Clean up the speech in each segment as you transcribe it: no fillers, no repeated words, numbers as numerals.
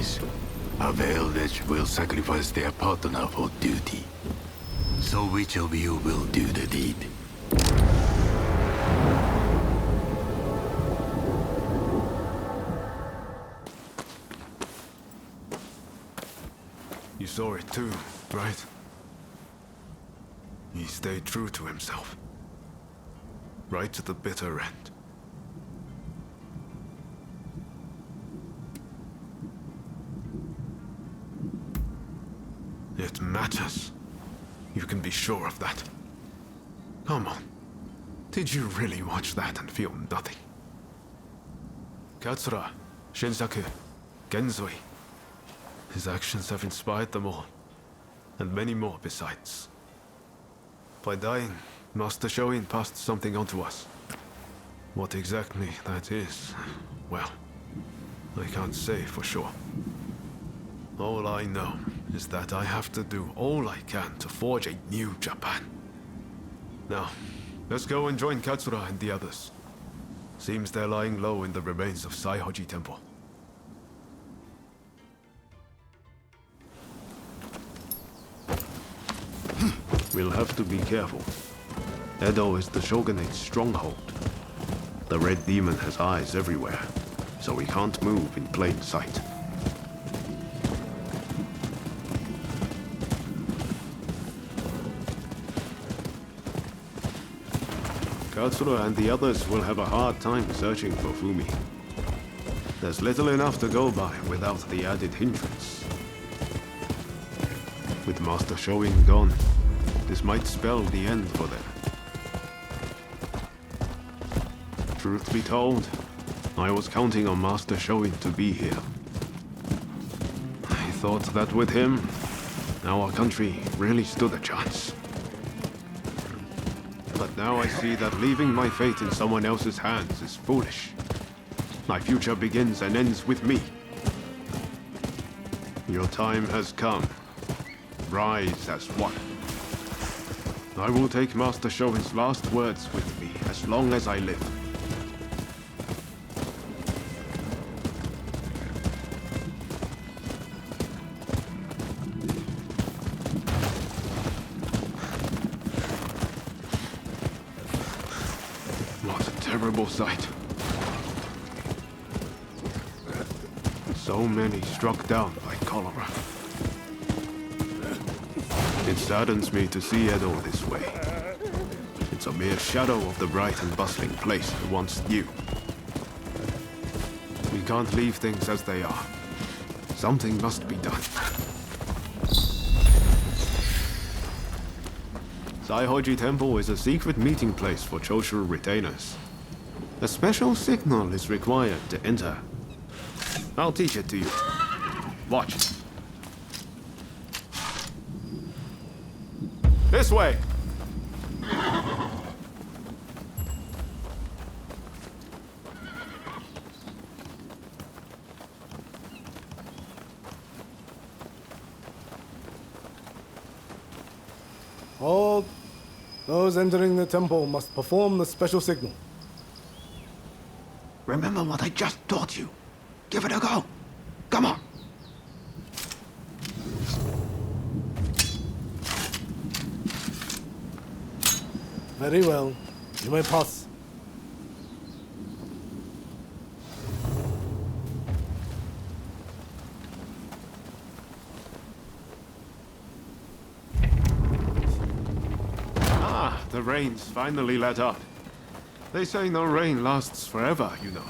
says, a village will sacrifice their partner for duty. So which of you will do the deed? You saw it too, right? He stayed true to himself. Right to the bitter end. It matters. You can be sure of that. Come on. Did you really watch that and feel nothing? Katsura, Shinsaku, Genzui. His actions have inspired them all, and many more besides. By dying, Master Shoin passed something on to us. What exactly that is, well, I can't say for sure. All I know is that I have to do all I can to forge a new Japan. Now, let's go and join Katsura and the others. Seems they're lying low in the remains of Saihoji Temple. We'll have to be careful. Edo is the Shogunate's stronghold. The Red Demon has eyes everywhere, so we can't move in plain sight. Katsura and the others will have a hard time searching for Fumi. There's little enough to go by without the added hindrance. With Master Shoin gone, this might spell the end for them. Truth be told, I was counting on Master Shoin to be here. I thought that with him, our country really stood a chance. But now I see that leaving my fate in someone else's hands is foolish. My future begins and ends with me. Your time has come. Rise as one. I will take Master Shoin's last words with me as long as I live. What a terrible sight. So many struck down by cholera. It saddens me to see Edo this way. It's a mere shadow of the bright and bustling place I once knew. We can't leave things as they are. Something must be done. Saihoji Temple is a secret meeting place for Choshu retainers. A special signal is required to enter. I'll teach it to you. Watch. This way! Hold. Those entering the temple must perform the special signal. Remember what I just taught you. Give it a go. Come on. Very well. You may pass. Ah, the rain's finally let up. They say no rain lasts forever, you know.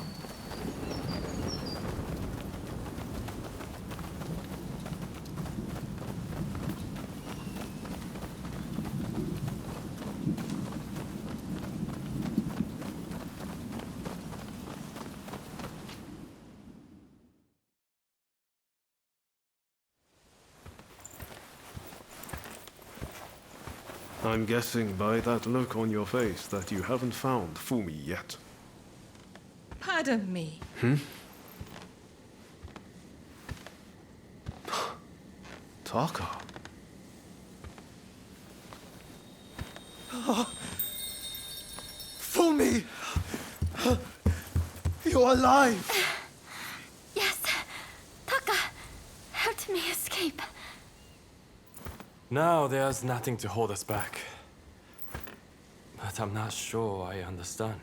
I'm guessing by that look on your face that you haven't found Fumi yet. Pardon me. Taka. Fumi! You're alive! Yes, Taka. me escape. Now there's nothing to hold us back. But I'm not sure I understand.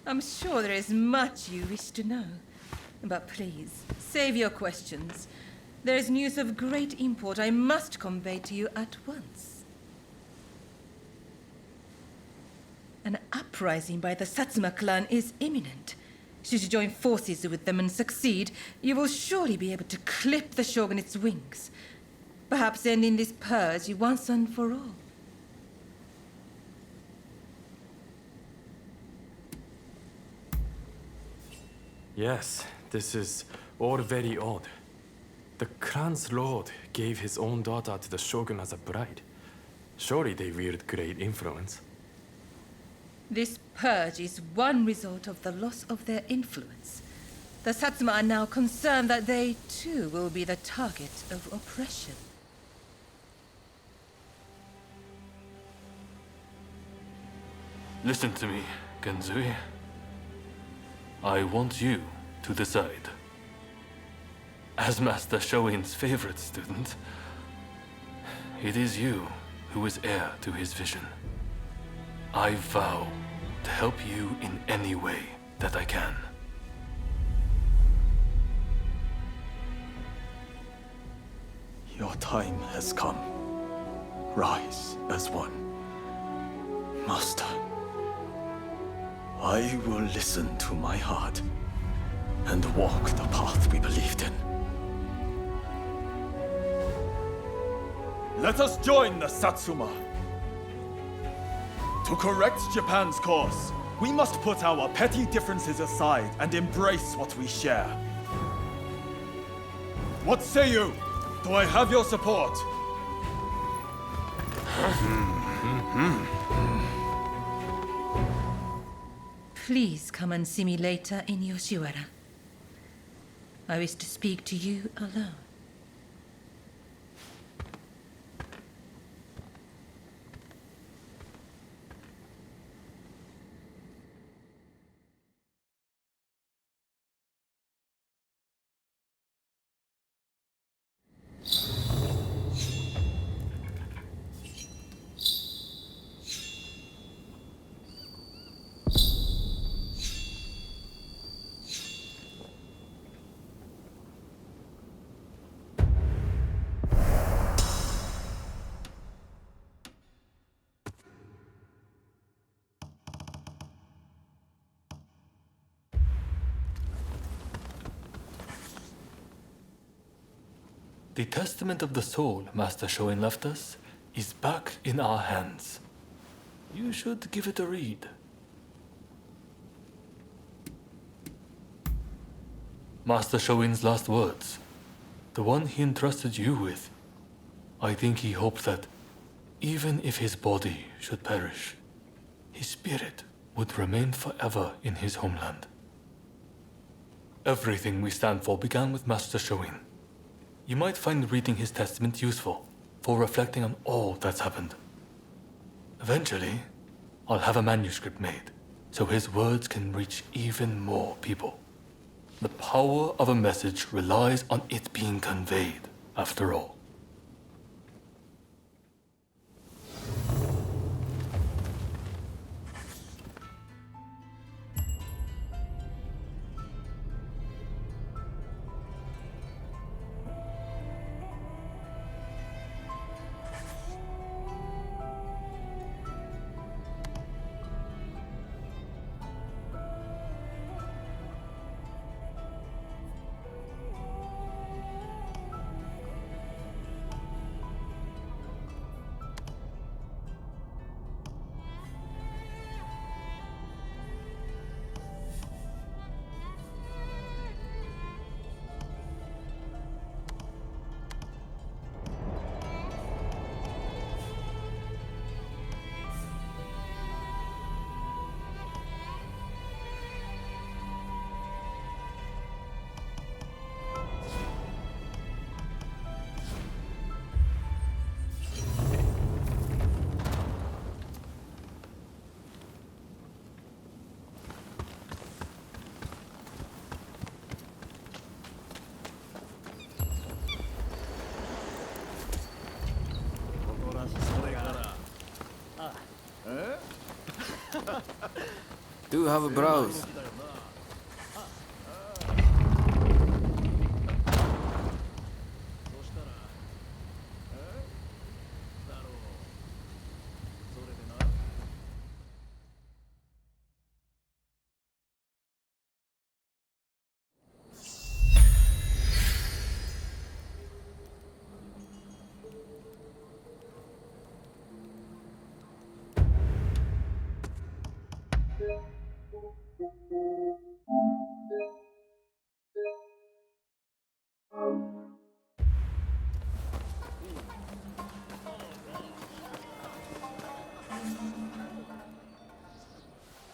I'm sure there is much you wish to know. But please, save your questions. There is news of great import I must convey to you at once. An uprising by the Satsuma clan is imminent. Should you join forces with them and succeed, you will surely be able to clip the shogunate's wings. Perhaps ending this purge once and for all. Yes, this is all very odd. The clan's lord gave his own daughter to the shogun as a bride. Surely they wield great influence. This purge is one result of the loss of their influence. The Satsuma are now concerned that they, too, will be the target of oppression. Listen to me, Genzui. I want you to decide. As Master Shoin's favorite student, it is you who is heir to his vision. I vow to help you in any way that I can. Your time has come. Rise as one. Master, I will listen to my heart and walk the path we believed in. Let us join the Satsuma. To correct Japan's course, we must put our petty differences aside and embrace what we share. What say you? Do I have your support? Please come and see me later in Yoshiwara. I wish to speak to you alone. The testament of the soul Master Shoin left us is back in our hands. You should give it a read. Master Shoin's last words, the one he entrusted you with. I think he hoped that, even if his body should perish, his spirit would remain forever in his homeland. Everything we stand for began with Master Shoin. You might find reading his testament useful for reflecting on all that's happened. Eventually, I'll have a manuscript made so his words can reach even more people. The power of a message relies on it being conveyed, after all. Do have a browse.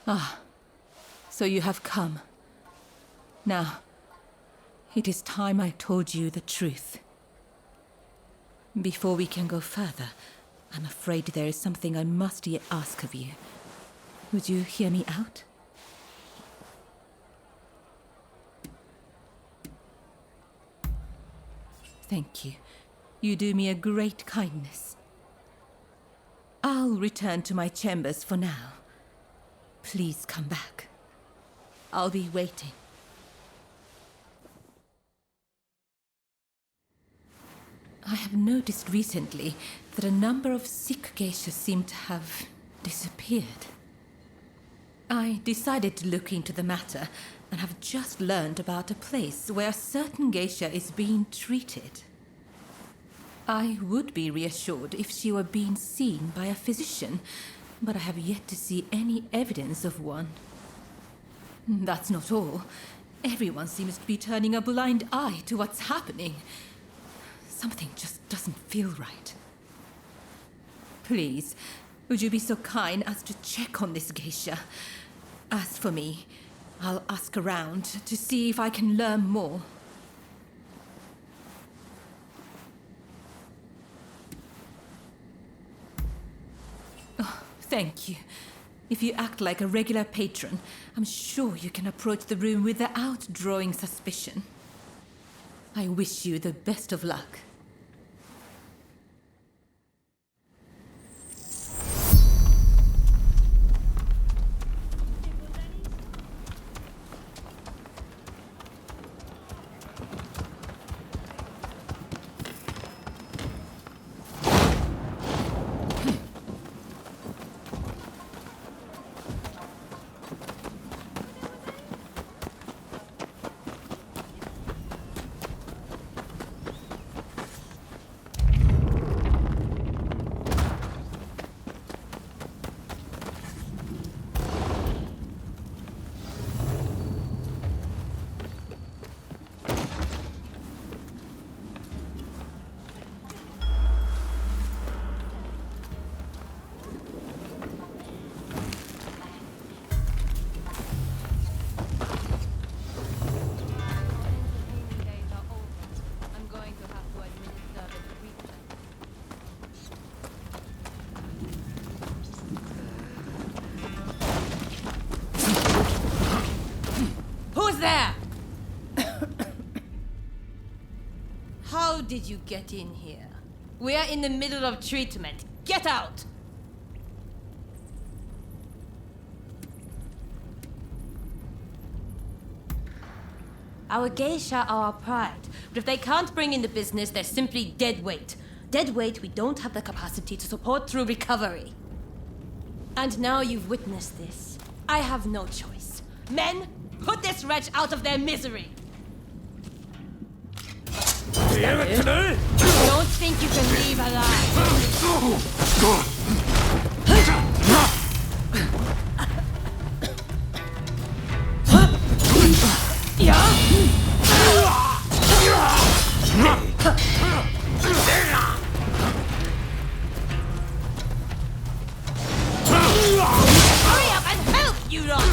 Ah, so you have come. Now, it is time I told you the truth. Before we can go further, I'm afraid there is something I must yet ask of you. Would you hear me out? Thank you. You do me a great kindness. I'll return to my chambers for now. Please come back. I'll be waiting. I have noticed recently that a number of Sikh geishas seem to have disappeared. I decided to look into the matter and have just learned about a place where a certain geisha is being treated. I would be reassured if she were being seen by a physician, but I have yet to see any evidence of one. That's not all. Everyone seems to be turning a blind eye to what's happening. Something just doesn't feel right. Please, would you be so kind as to check on this geisha? As for me, I'll ask around to see if I can learn more. Oh, thank you. If you act like a regular patron, I'm sure you can approach the room without drawing suspicion. I wish you the best of luck. How did you get in here? We are in the middle of treatment. Get out! Our geisha are our pride, but if they can't bring in the business, they're simply dead weight. Dead weight we don't have the capacity to support through recovery. And now you've witnessed this. I have no choice. Men, put this wretch out of their misery! Don't think you can leave alive! Hurry up and help, you lot!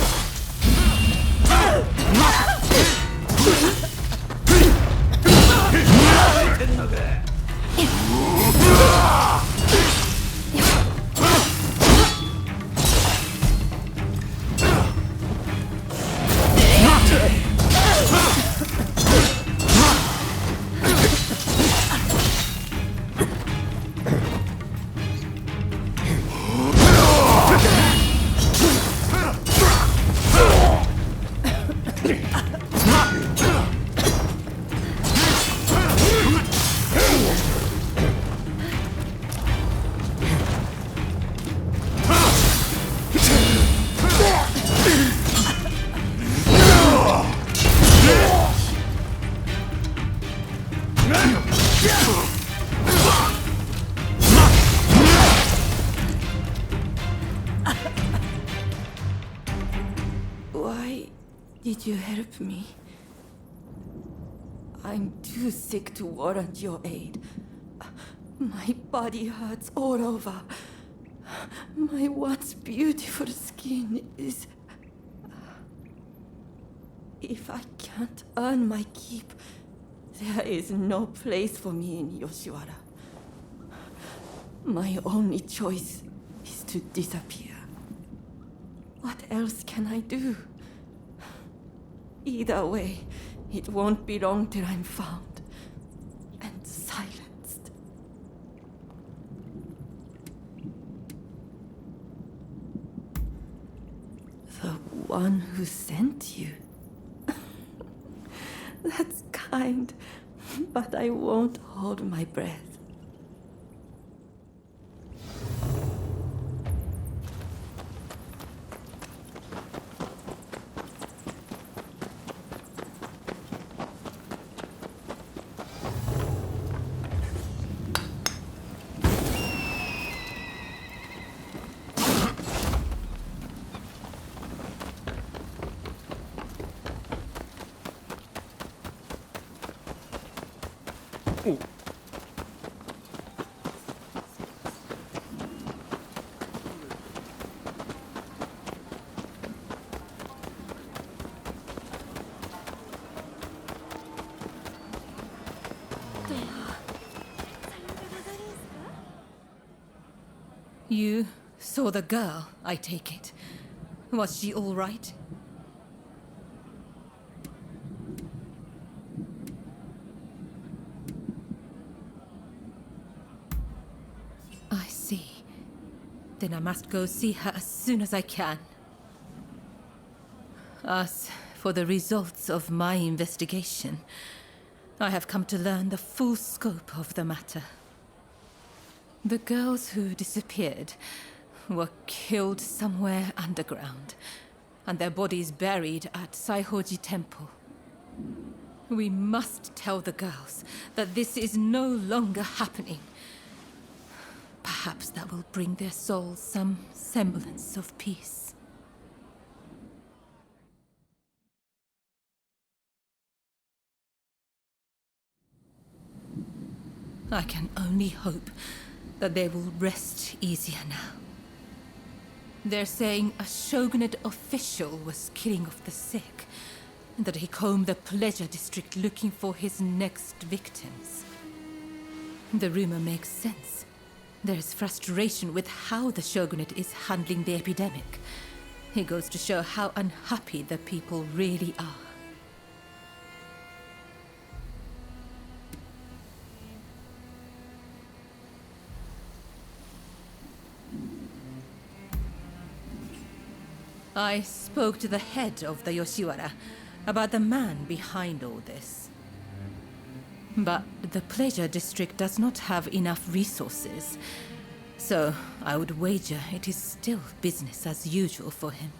Why did you help me? I'm too sick to warrant your aid. My body hurts all over. My once beautiful skin is... If I can't earn my keep, there is no place for me in Yoshiwara. My only choice is to disappear. What else can I do? Either way, it won't be long till I'm found and silenced. The one who sent you? That's kind, but I won't hold my breath. You saw the girl, I take it. Was she all right? I see. Then I must go see her as soon as I can. As for the results of my investigation, I have come to learn the full scope of the matter. The girls who disappeared were killed somewhere underground, and their bodies buried at Saihoji Temple. We must tell the girls that this is no longer happening. Perhaps that will bring their souls some semblance of peace. I can only hope that they will rest easier now. They're saying a shogunate official was killing off the sick, and that he combed the pleasure district looking for his next victims. The rumor makes sense. There's frustration with how the shogunate is handling the epidemic. It goes to show how unhappy the people really are. I spoke to the head of the Yoshiwara about the man behind all this. But the pleasure district does not have enough resources, so I would wager it is still business as usual for him.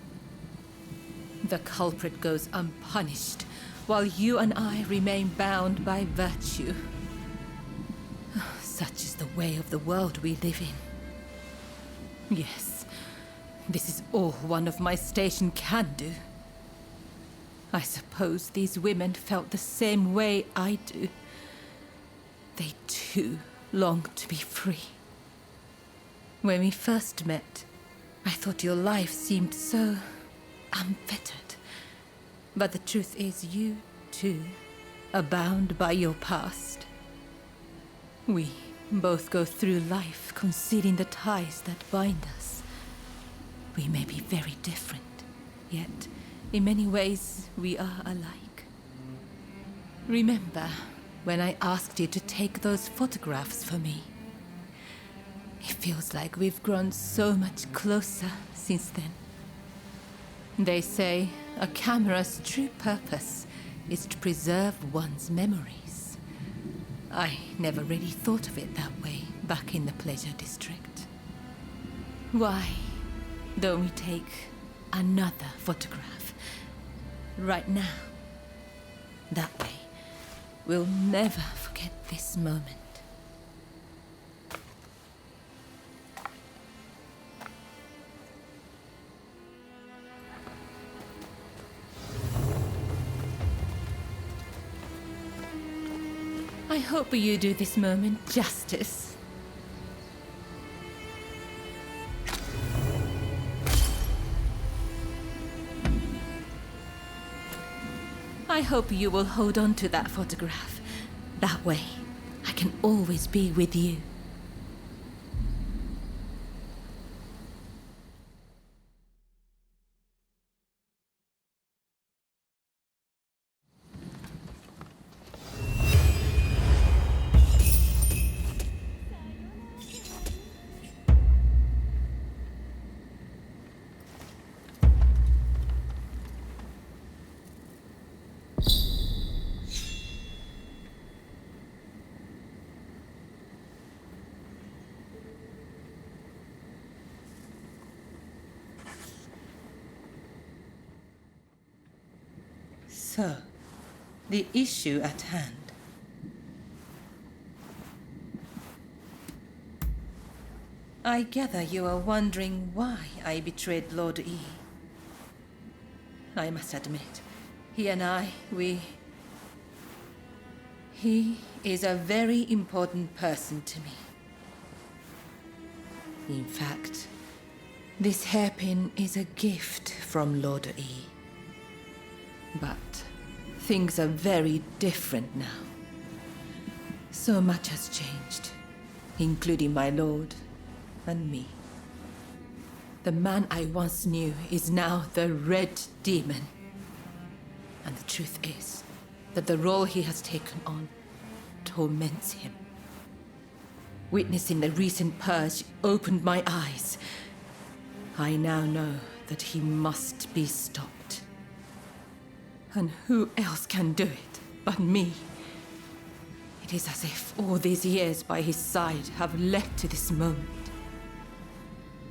The culprit goes unpunished, while you and I remain bound by virtue. Such is the way of the world we live in. Yes. This is all one of my station can do. I suppose these women felt the same way I do. They too long to be free. When we first met, I thought your life seemed so unfettered. But the truth is you too are bound by your past. We both go through life concealing the ties that bind us. We may be very different, yet in many ways we are alike. Remember when I asked you to take those photographs for me? It feels like we've grown so much closer since then. They say a camera's true purpose is to preserve one's memories. I never really thought of it that way back in the Pleasure District. Why don't we take another photograph right now? That way, we'll never forget this moment. I hope you do this moment justice. I hope you will hold on to that photograph. That way, I can always be with you. So, the issue at hand. I gather you are wondering why I betrayed Lord E. I must admit, he and I, He is a very important person to me. In fact, this hairpin is a gift from Lord E. But things are very different now. So much has changed, including my lord and me. The man I once knew is now the Red Demon. And the truth is that the role he has taken on torments him. Witnessing the recent purge opened my eyes. I now know that he must be stopped. And who else can do it but me? It is as if all these years by his side have led to this moment.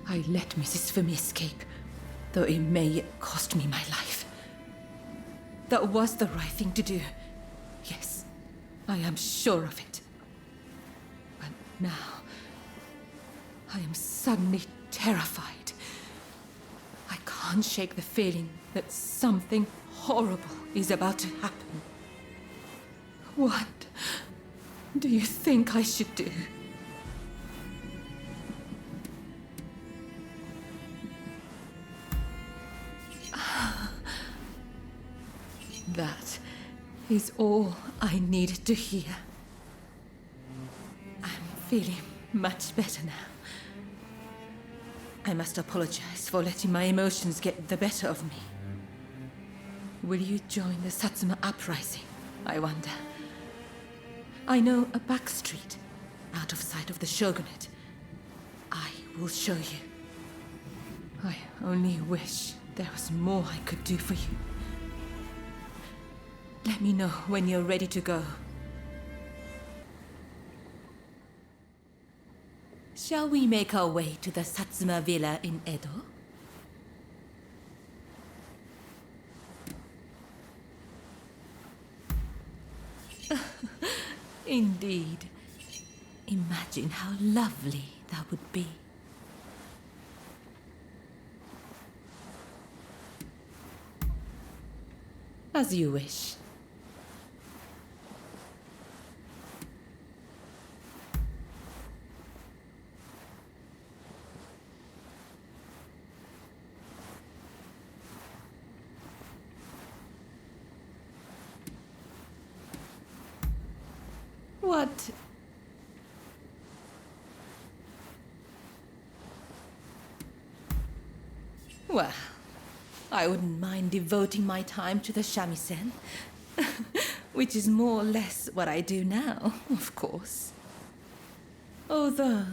I let Mrs. Fumi escape, though it may yet cost me my life. That was the right thing to do. Yes, I am sure of it. But now, I am suddenly terrified. I can't shake the feeling that something horrible is about to happen. What do you think I should do? That is all I needed to hear. I'm feeling much better now. I must apologize for letting my emotions get the better of me. Will you join the Satsuma uprising, I wonder? I know a back street, out of sight of the Shogunate. I will show you. I only wish there was more I could do for you. Let me know when you're ready to go. Shall we make our way to the Satsuma villa in Edo? Indeed. Imagine how lovely that would be. As you wish. What? Well, I wouldn't mind devoting my time to the shamisen, which is more or less what I do now, of course. Although,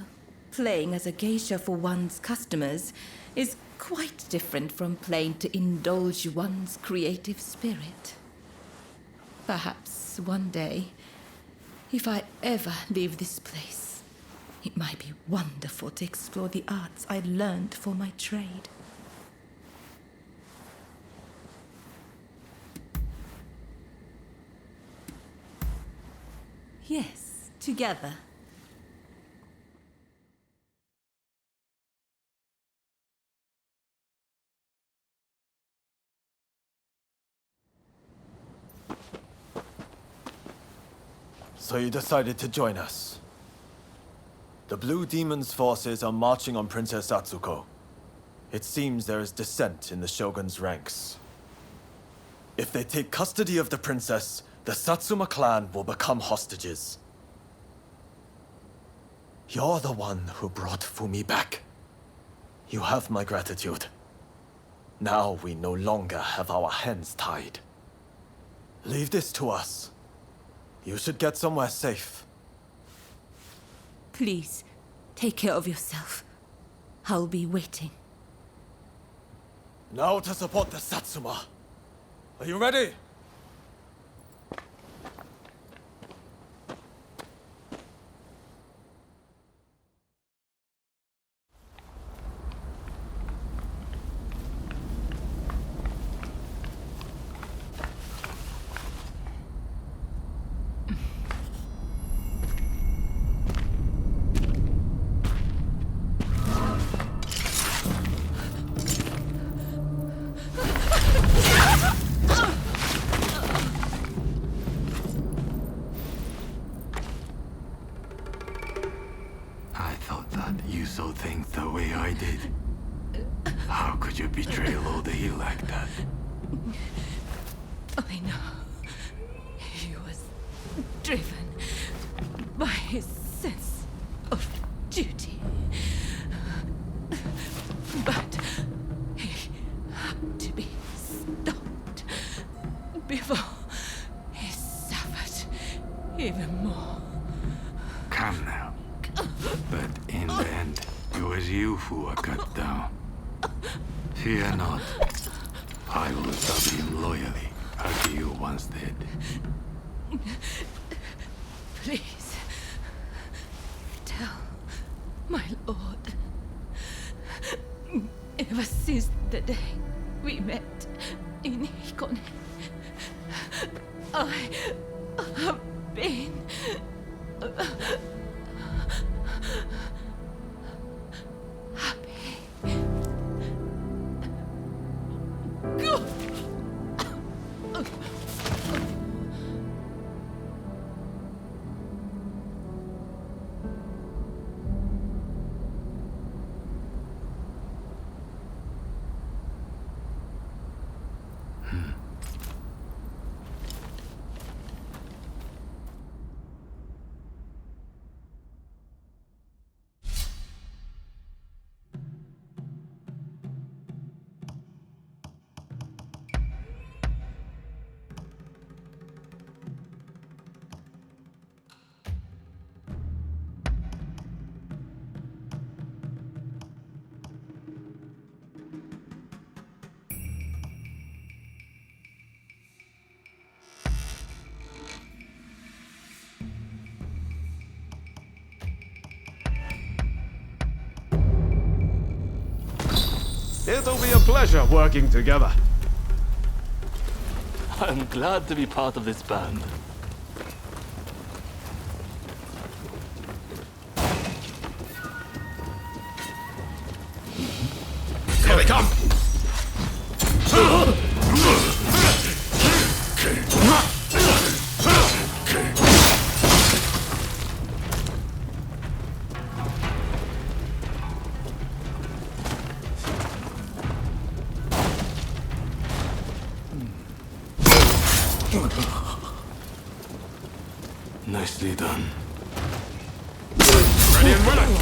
playing as a geisha for one's customers is quite different from playing to indulge one's creative spirit. Perhaps one day, if I ever leave this place, it might be wonderful to explore the arts I learned for my trade. Yes, together. So you decided to join us. The Blue Demon's forces are marching on Princess Atsuko. It seems there is dissent in the Shogun's ranks. If they take custody of the princess, the Satsuma clan will become hostages. You're the one who brought Fumi back. You have my gratitude. Now we no longer have our hands tied. Leave this to us. You should get somewhere safe. Please, take care of yourself. I'll be waiting. Now to support the Satsuma. Are you ready? I thought that you saw things the way I did. How could you betray Lord He like that? I know. He was driven by his sense of duty. But he had to be stopped before he suffered even more. Come now. But in the end, it was you who were cut down. Fear not. I will serve him loyally, as you once did. Please, tell my lord. Ever since the day we met in Hikone, I have been happy. It'll be a pleasure working together. I'm glad to be part of this band. Here they come! Nicely done. Ready and willing!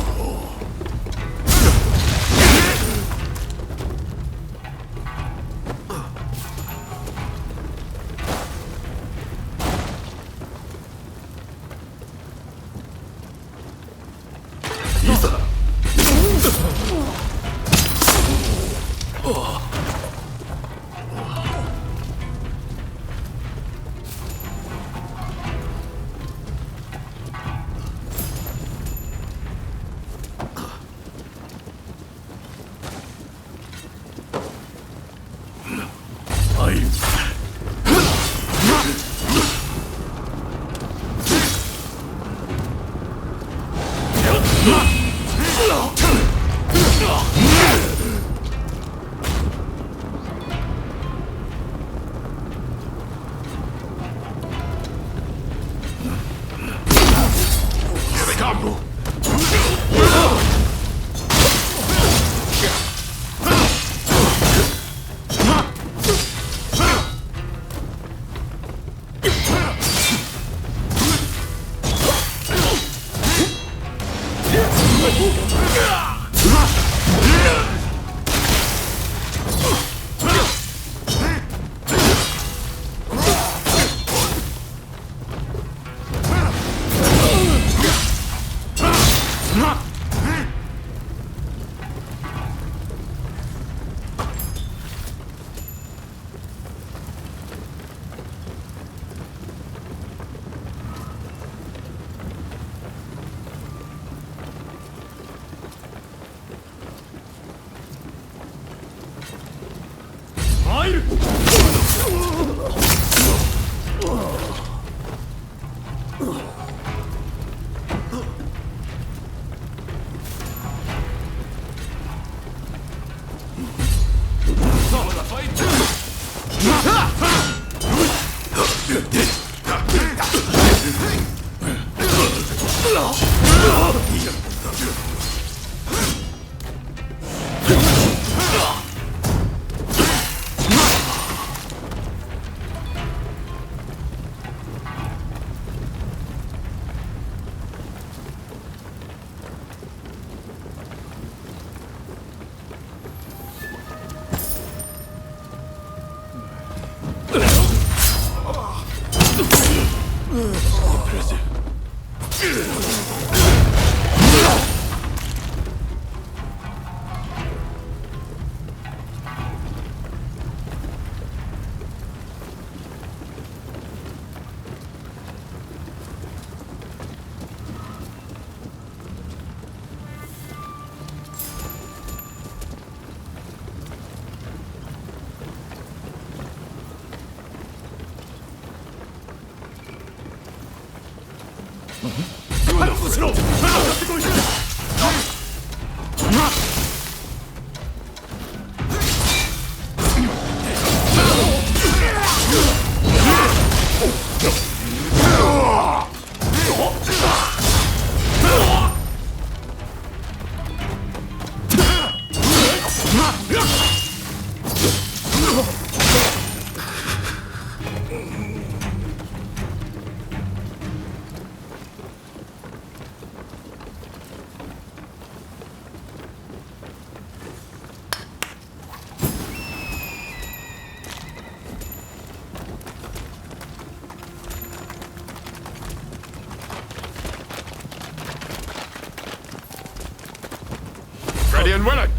Ready and willing!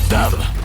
Down!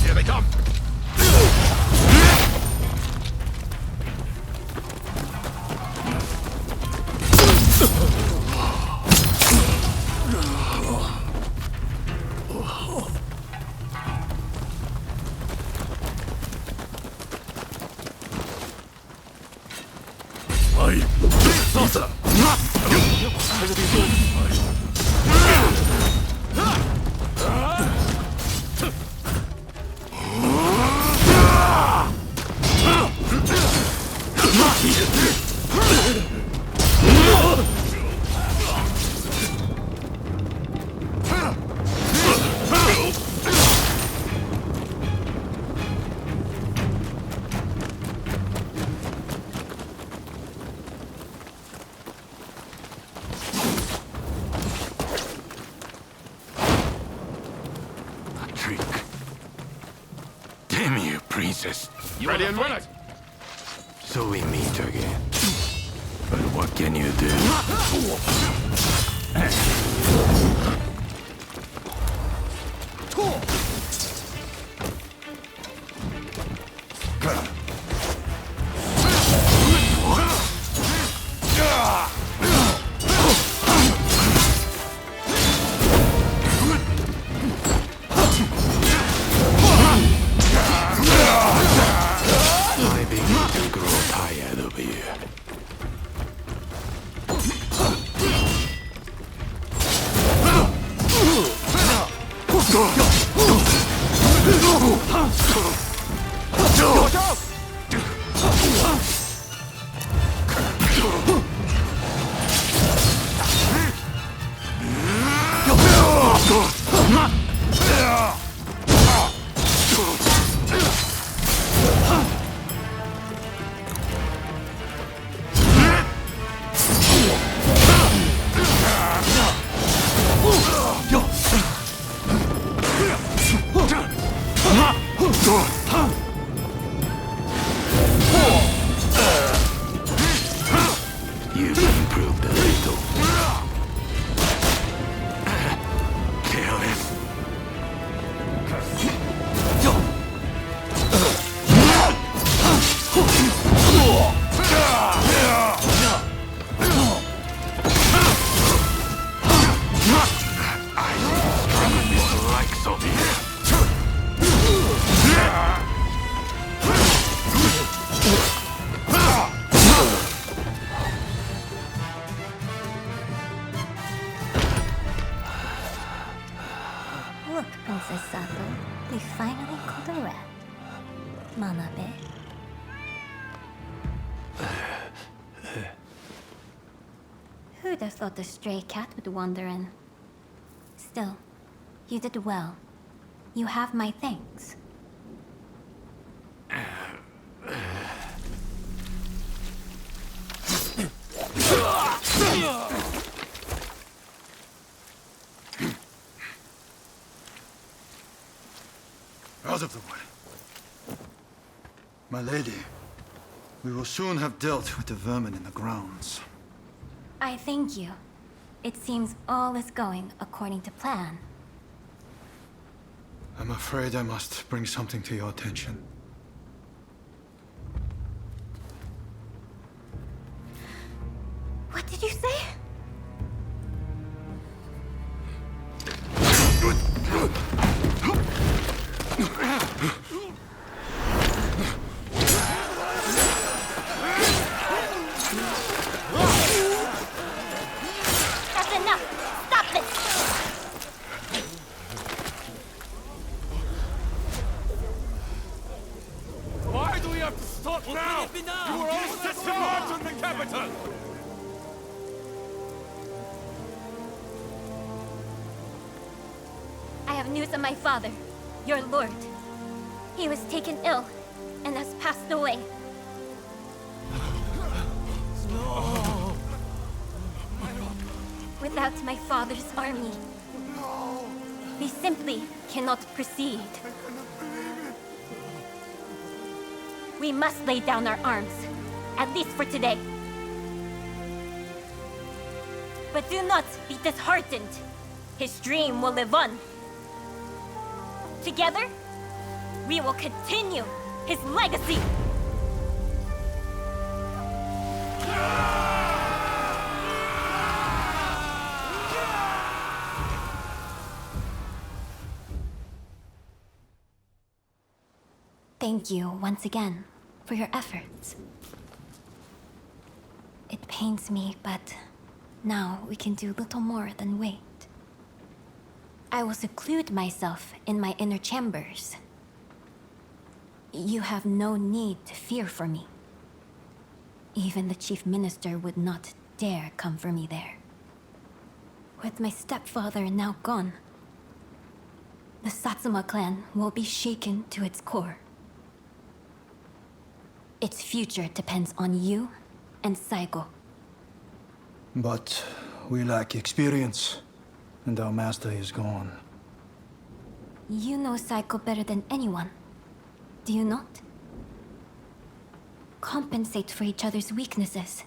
Here they come! fastest. Ready and willing. So we meet again. But what can you do? I begin to grow tired of you. You've improved a little. Careless. I struggle with the likes of you. Look, Princess Sato, we finally caught a rat. Manabe. Who'd have thought a stray cat would wander in? Still, you did well. You have my thanks. Out of the way. My lady, we will soon have dealt with the vermin in the grounds. I thank you. It seems all is going according to plan. I'm afraid I must bring something to your attention. What did you say? That's enough! Stop this! Why do we have to stop now? You were all set to march on the capital! I have news of my father, your lord. He was taken ill and has passed away. Without my father's army, we simply cannot proceed. We must lay down our arms, at least for today. But do not be disheartened. His dream will live on. Together, we will continue his legacy. Thank you once again for your efforts. It pains me, but now we can do little more than wait. I will seclude myself in my inner chambers. You have no need to fear for me. Even the chief minister would not dare come for me there. With my stepfather now gone, the Satsuma clan will be shaken to its core. Its future depends on you and Saigo. But we lack experience, and our master is gone. You know Saigo better than anyone, do you not? compensate for each other's weaknesses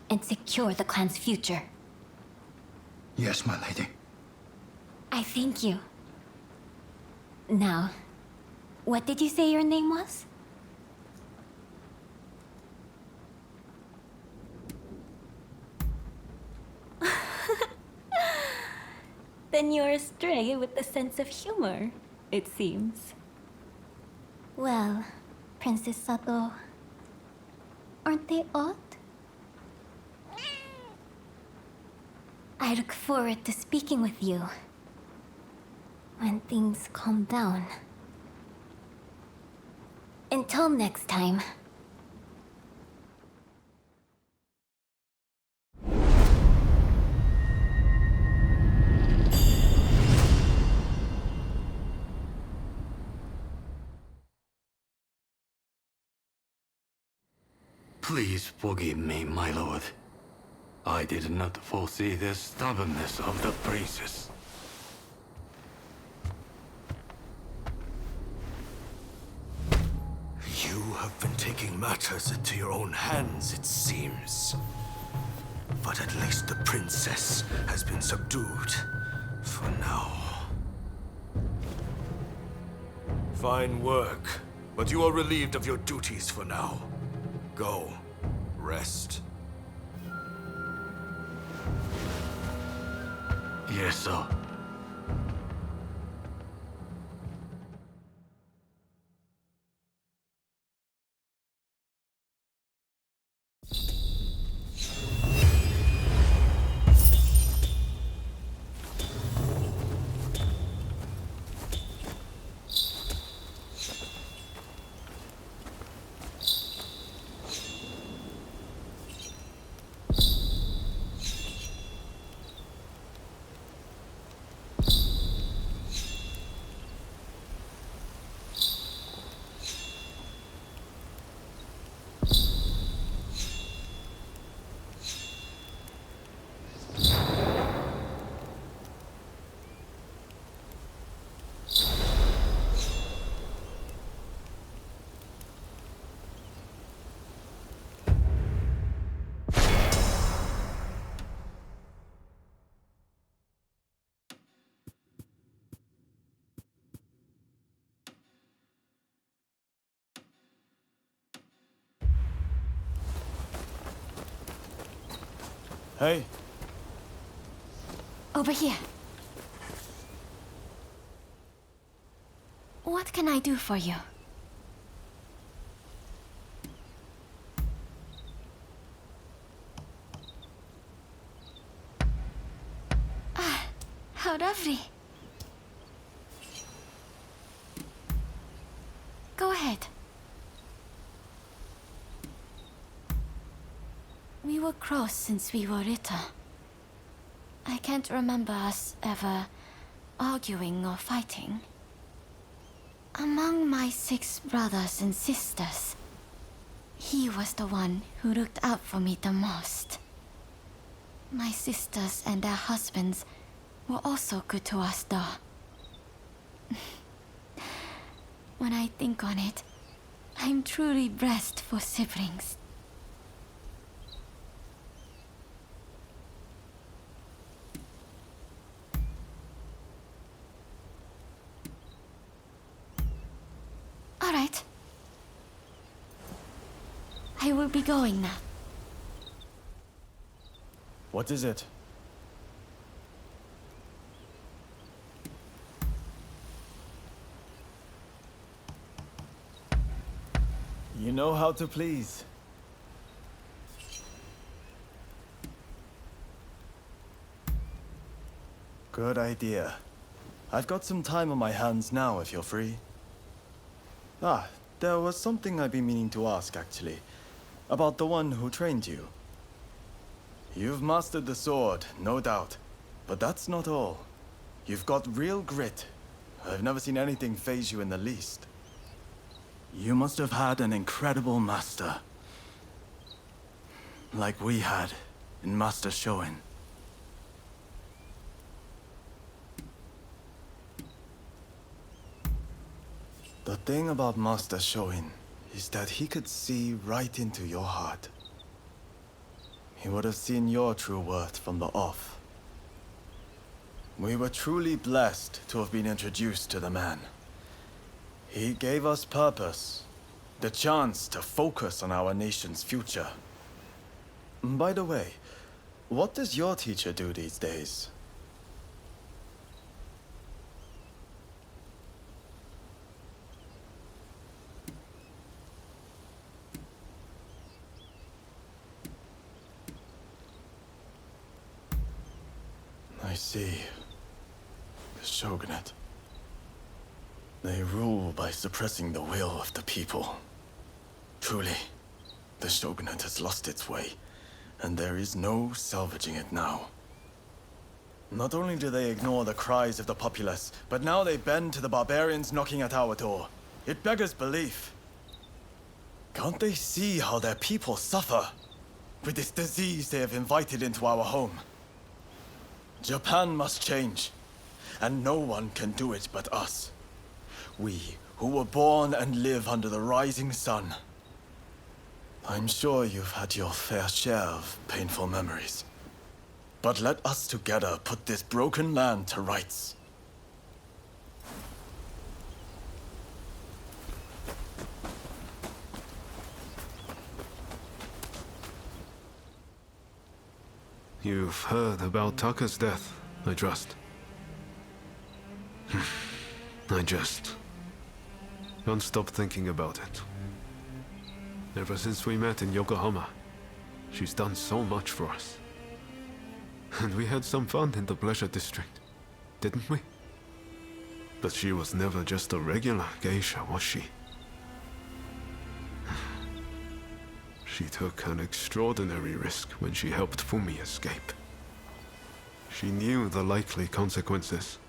and secure the clan's future. Yes, my lady. I thank you. Now, what did you say your name was? Then you're a stray with a sense of humor, it seems. Well, Princess Sato, aren't they odd? I look forward to speaking with you when things calm down. Until next time. Please forgive me, my lord. I did not foresee the stubbornness of the princess. You have been taking matters into your own hands, it seems. But at least the princess has been subdued. For now. Fine work, but you are relieved of your duties for now. Go. Rest. Yes, sir. Hey. Over here. What can I do for you? Ah, how lovely. Go ahead. We were close since we were little. I can't remember us ever arguing or fighting. Among my 6 brothers and sisters, he was the one who looked out for me the most. My sisters and their husbands were also good to us, though. When I think on it, I'm truly blessed for siblings. All right. I will be going now. What is it? You know how to please. Good idea. I've got some time on my hands now if you're free. There was something I've been meaning to ask, actually. About the one who trained you. You've mastered the sword, no doubt. But that's not all. You've got real grit. I've never seen anything faze you in the least. You must have had an incredible master. Like we had in Master Shoin. The thing about Master Shoin is that he could see right into your heart. He would have seen your true worth from the off. We were truly blessed to have been introduced to the man. He gave us purpose, the chance to focus on our nation's future. By the way, what does your teacher do these days? I see. The Shogunate. They rule by suppressing the will of the people. Truly, the Shogunate has lost its way, and there is no salvaging it now. Not only do they ignore the cries of the populace, but now they bend to the barbarians knocking at our door. It beggars belief. Can't they see how their people suffer with this disease they have invited into our home? Japan must change, and no one can do it but us. We, who were born and live under the rising sun. I'm sure you've had your fair share of painful memories. But let us together put this broken land to rights. You've heard about Taka's death, I trust. I just can't stop thinking about it. Ever since we met in Yokohama, she's done so much for us. And we had some fun in the pleasure district, didn't we? But she was never just a regular geisha, was she? She took an extraordinary risk when she helped Fumi escape. She knew the likely consequences,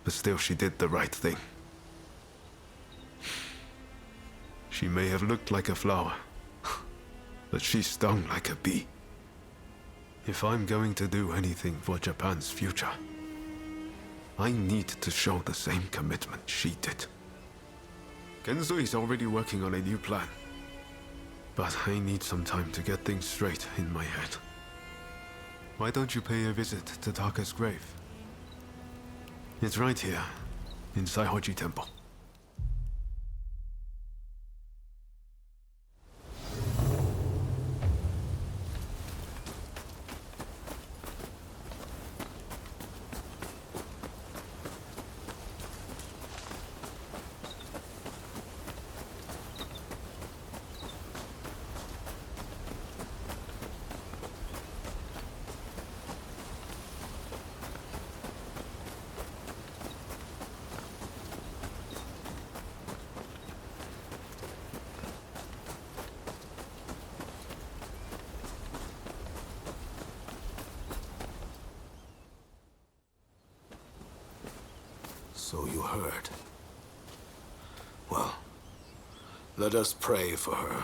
but still she did the right thing. She may have looked like a flower, but she stung like a bee. If I'm going to do anything for Japan's future, I need to show the same commitment she did. Genzui's already working on a new plan, but I need some time to get things straight in my head. Why don't you pay a visit to Taka's grave? It's right here, in Saihoji Temple. So you heard. Well, let us pray for her.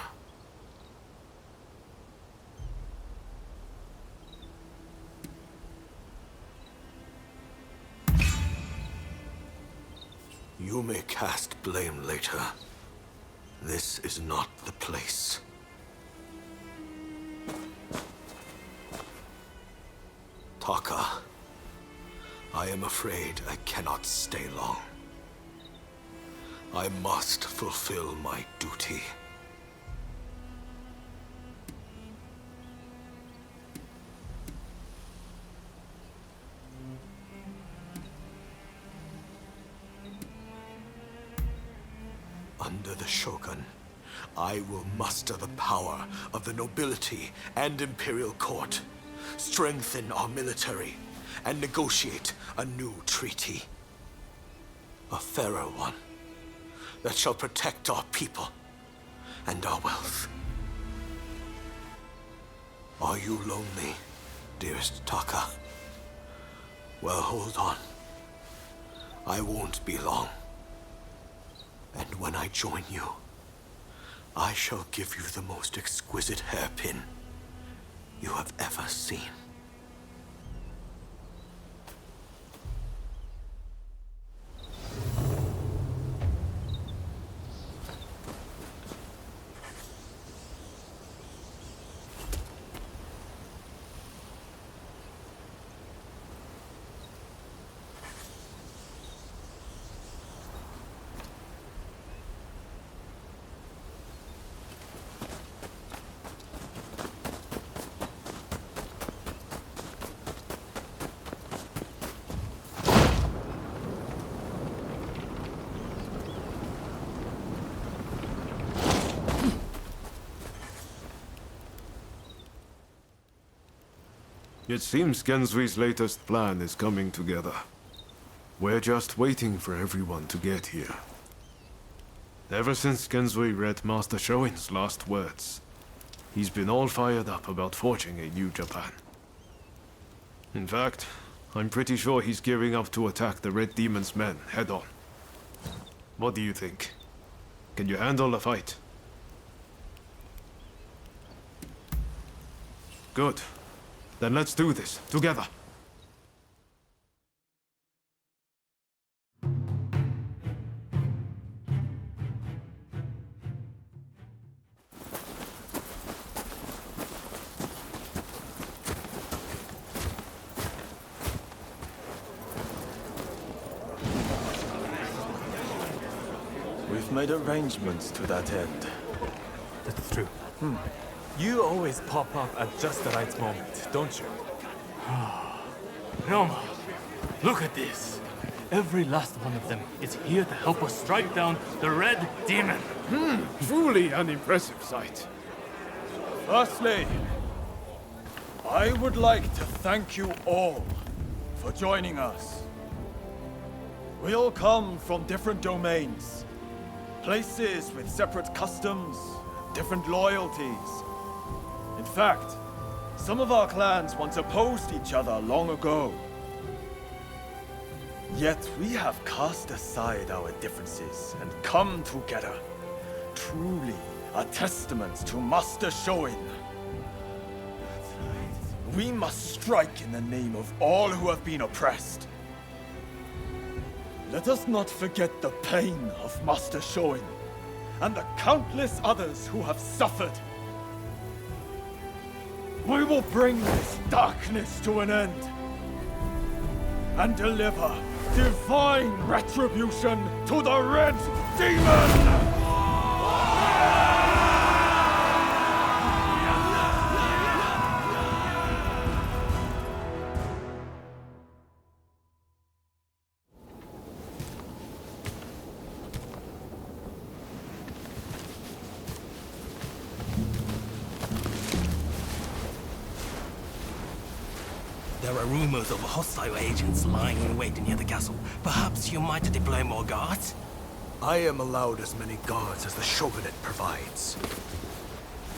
You may cast blame later. This is not the place. Taka, I am afraid I cannot stay long. I must fulfill my duty. Under the Shogun, I will muster the power of the nobility and imperial court, strengthen our military, and negotiate a new treaty. A fairer one that shall protect our people and our wealth. Are you lonely, dearest Taka? Well, hold on. I won't be long. And when I join you, I shall give you the most exquisite hairpin you have ever seen. It seems Genzui's latest plan is coming together. We're just waiting for everyone to get here. Ever since Genzui read Master Shoin's last words, he's been all fired up about forging a new Japan. In fact, I'm pretty sure he's gearing up to attack the Red Demon's men head-on. What do you think? Can you handle a fight? Good. Then let's do this, together. We've made arrangements to that end. That's true. You always pop up at just the right moment, don't you? Ryoma, look at this. Every last one of them is here to help us strike down the Red Demon. Truly an impressive sight. Firstly, I would like to thank you all for joining us. We all come from different domains, places with separate customs, different loyalties. In fact, some of our clans once opposed each other long ago. Yet we have cast aside our differences and come together. Truly a testament to Master Shoin. We must strike in the name of all who have been oppressed. Let us not forget the pain of Master Shoin and the countless others who have suffered. We will bring this darkness to an end and deliver divine retribution to the Red Demon! There are rumors of hostile agents lying in wait near the castle. Perhaps you might deploy more guards? I am allowed as many guards as the Shogunate provides.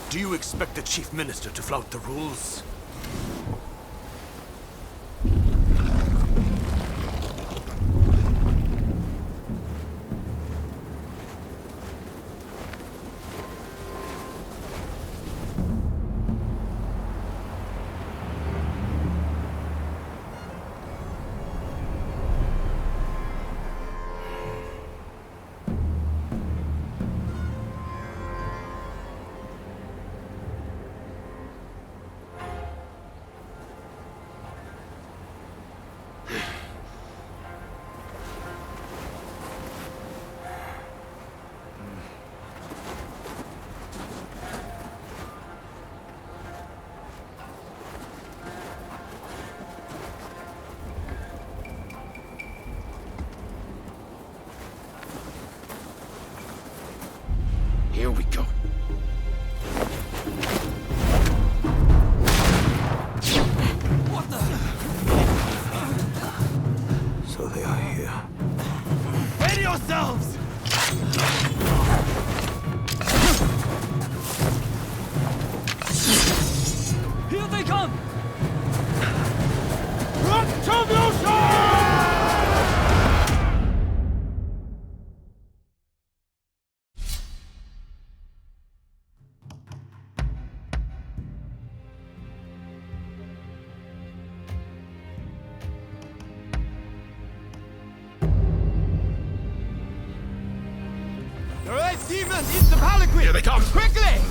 Do you expect the Chief Minister to flout the rules? Here we go. What the? So they are here. Ready yourselves! Here they come! Retribution! The Red Demon is the Palanquin! Here they come! Quickly!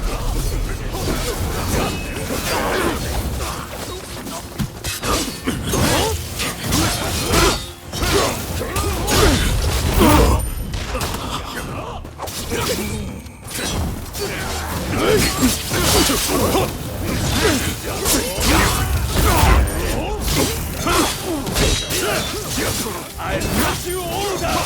I knock you all down!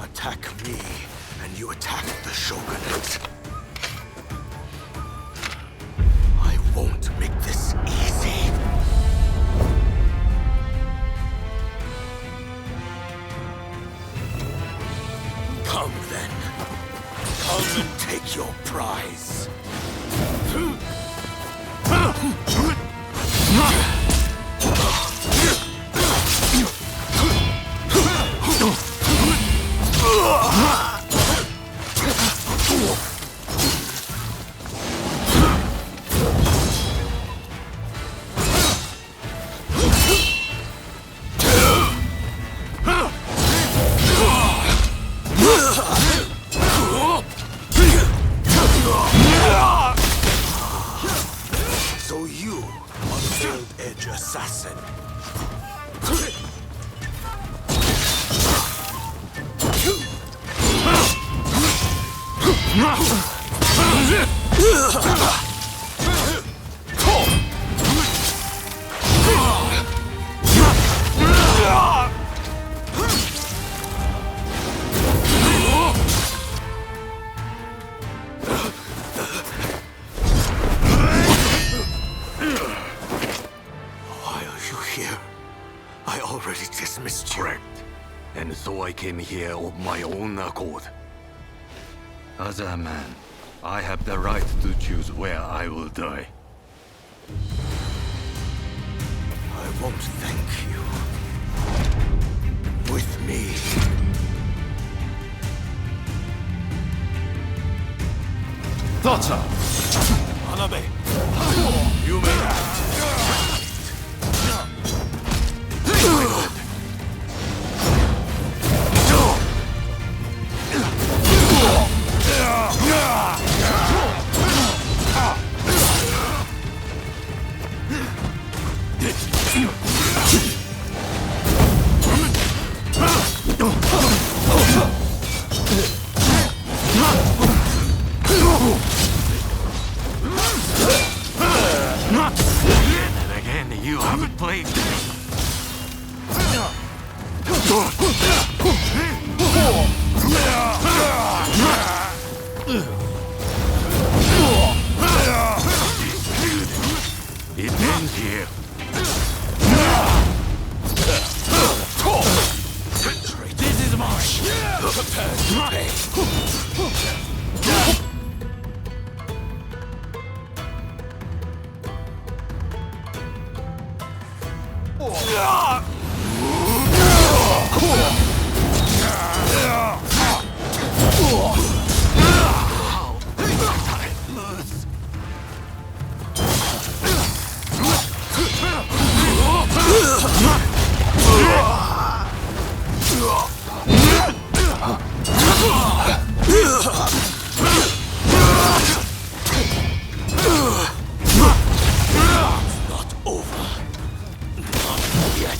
Attack me, and you attack the Shogunate. I won't make this easy. Come then. Come and take your prize. So you are the Veiled Edge assassin. Why are you here? I already dismissed you. Correct. And so I came here of my own accord. As a man, I have the right to choose where I will die. I won't thank you. With me. Daughter! Hanabe, you may act. And again, you haven't played me. It ends here. This is mine. Prepare to pay. Not over. Not yet.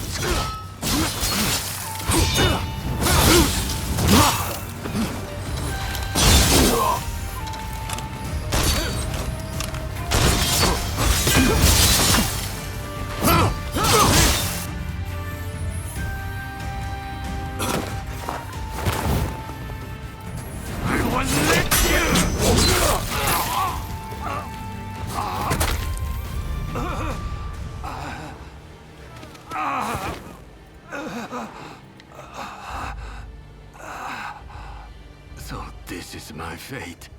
So this is my fate.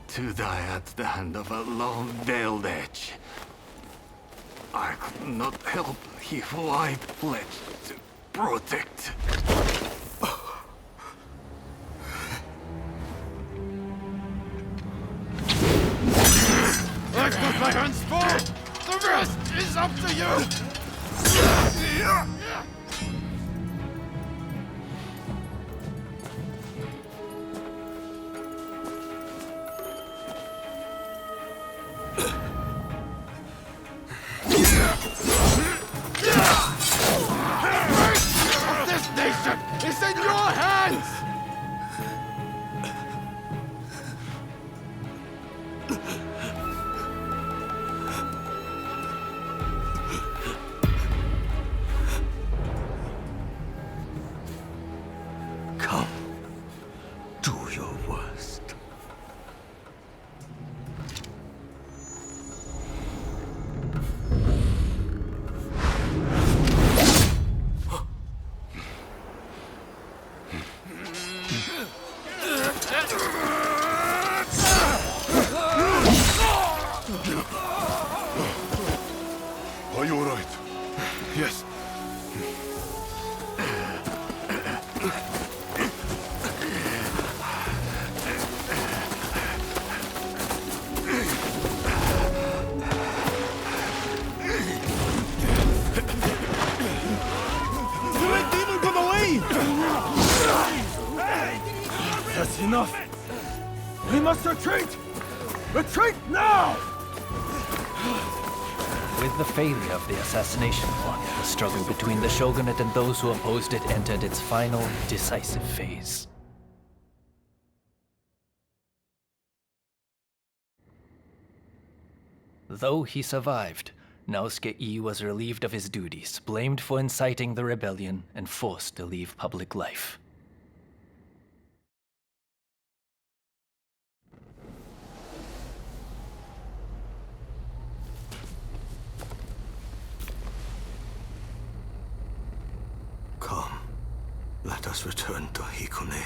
To die at the hand of a lone Veiled Edge. I could not help who I pledged to protect. I've got my hands full! The rest is up to you! Come, do your worst. Are you all right? Yes. Demon from the lead! That's enough! We must retreat! Retreat now! With the failure of the assassination plot, the struggle between the shogunate and those who opposed it entered its final, decisive phase. Though he survived, Naosuke-ii was relieved of his duties, blamed for inciting the rebellion, and forced to leave public life. Come, let us return to Hikone.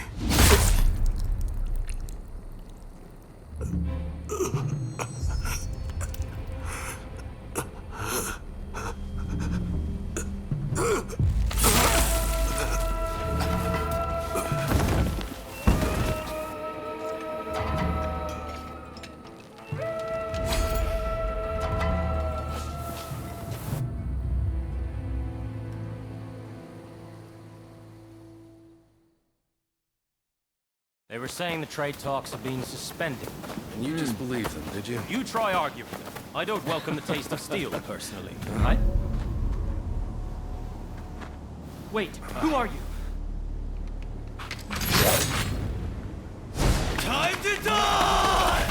They were saying the trade talks have been suspended. And you just believed them, did you? You try arguing them. I don't welcome the taste of steel, personally. Wait, who are you? Time to die!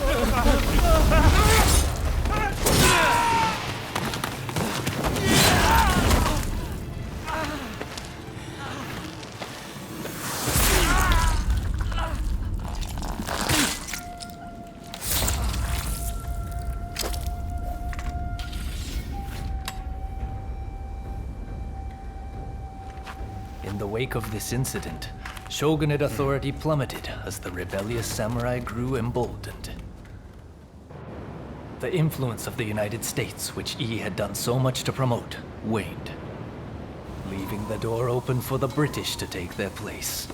In the wake of this incident, shogunate authority plummeted as the rebellious samurai grew emboldened. The influence of the United States, which Yi had done so much to promote, waned, leaving the door open for the British to take their place.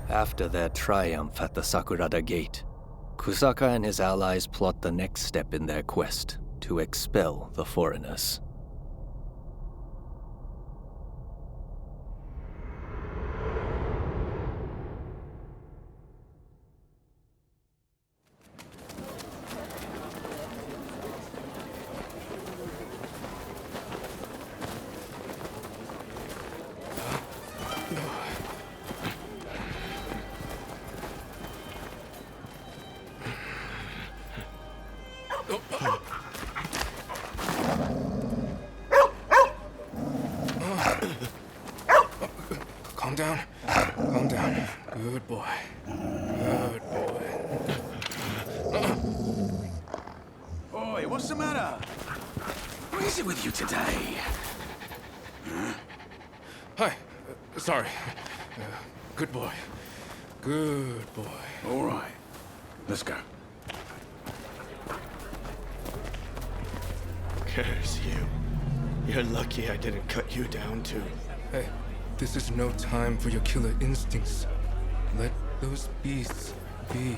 After their triumph at the Sakurada Gate, Kusaka and his allies plot the next step in their quest to expel the foreigners. Calm down. Calm down. Good boy. Good boy. Boy, what's the matter? What is it with you today? Hi. Sorry. Good boy. Good boy. All right. Let's go. Curse you. You're lucky I didn't cut you down too. Hey, this is no time for your killer instincts. Let those beasts be.